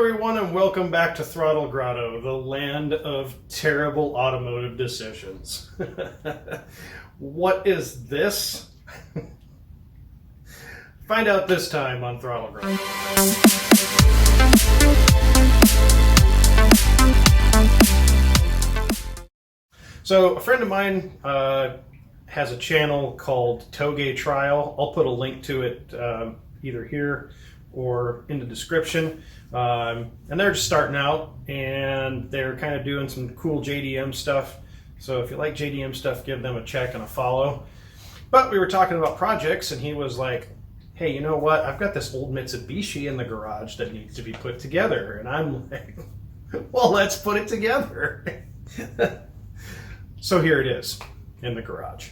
everyone, and welcome back to Throttle Grotto, the land of terrible automotive decisions. What is this? Find out this time on Throttle Grotto. So a friend of mine has a channel called Touge Trial. I'll put a link to it either here or in the description. And they're just starting out, and they're kind of doing some cool JDM stuff. So if you like JDM stuff, give them a check and a follow. But we were talking about projects, and he was like, hey, you know what? I've got this old Mitsubishi in the garage that needs to be put together. And I'm like, well, let's put it together. So here it is in the garage.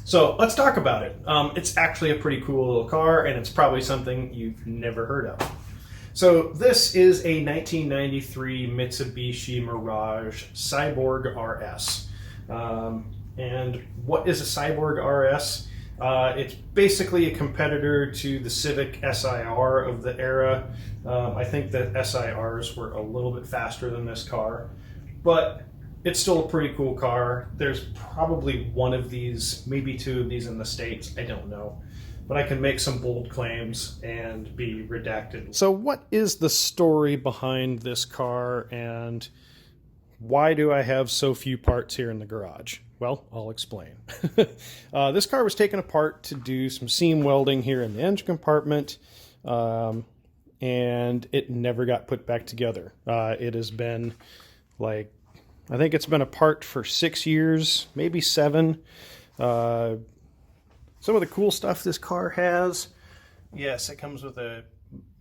So let's talk about it. It's actually a pretty cool little car, and it's probably something you've never heard of. So this is a 1993 Mitsubishi Mirage Cyborg RS. And what is a Cyborg RS? It's basically a competitor to the Civic SIR of the era. I think that SIRs were a little bit faster than this car, but it's still a pretty cool car. There's probably one of these, maybe two of these in the States. I don't know. But I can make some bold claims and be redacted. So what is the story behind this car, and why do I have so few parts here in the garage? Well, I'll explain. This car was taken apart to do some seam welding here in the engine compartment, and it never got put back together. It has been I think it's been apart for 6 years, maybe 7. Some of the cool stuff this car has, yes, it comes with a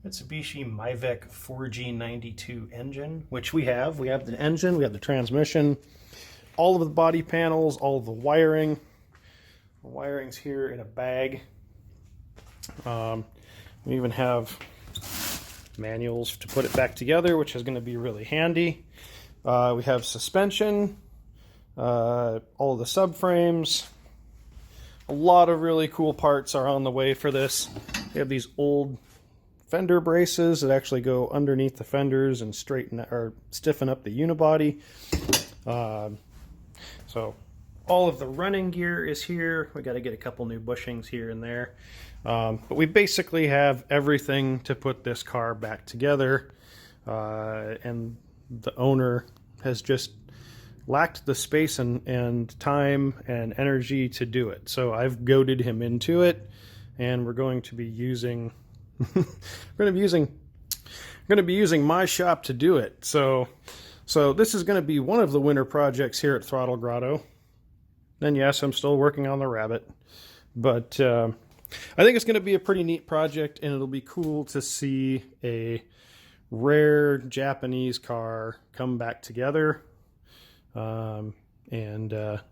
Mitsubishi Mirage 4G92 engine, which we have. We have the engine, we have the transmission, all of the body panels, all of the wiring. The wiring's here in a bag. We even have manuals to put it back together, which is going to be really handy. We have suspension, all of the subframes. A lot of really cool parts are on the way for this. We have these old fender braces that actually go underneath the fenders and straighten or stiffen up the unibody. So all of the running gear is here. We got to get a couple new bushings here and there. But we basically have everything to put this car back together. And the owner has just lacked the space and time and energy to do it. So I've goaded him into it, and we're going to be using my shop to do it. So this is going to be one of the winter projects here at Throttle Grotto. And yes, I'm still working on the Rabbit, but I think it's going to be a pretty neat project, and it'll be cool to see a rare Japanese car come back together, and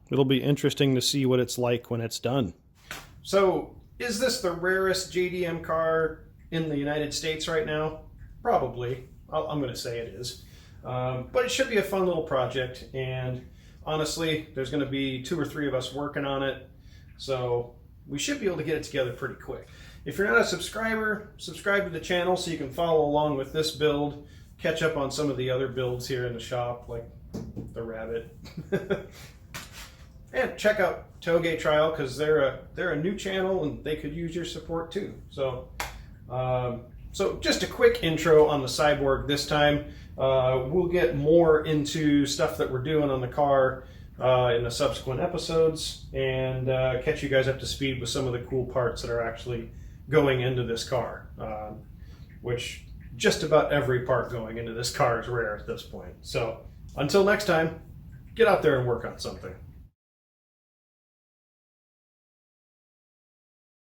it'll be interesting to see what it's like when it's done. So is this the rarest JDM car in the United States right now? Probably. I'm going to say it is, but it should be a fun little project, and honestly there's going to be 2 or 3 of us working on it, so we should be able to get it together pretty quick. If you're not a subscriber, subscribe to the channel so you can follow along with this build, catch up on some of the other builds here in the shop, like the Rabbit. And check out Touge Trial, because they're a new channel and they could use your support too. So just a quick intro on the Cyborg this time. We'll get more into stuff that we're doing on the car in the subsequent episodes, and catch you guys up to speed with some of the cool parts that are actually going into this car, which just about every part going into this car is rare at this point. So until next time, get out there and work on something.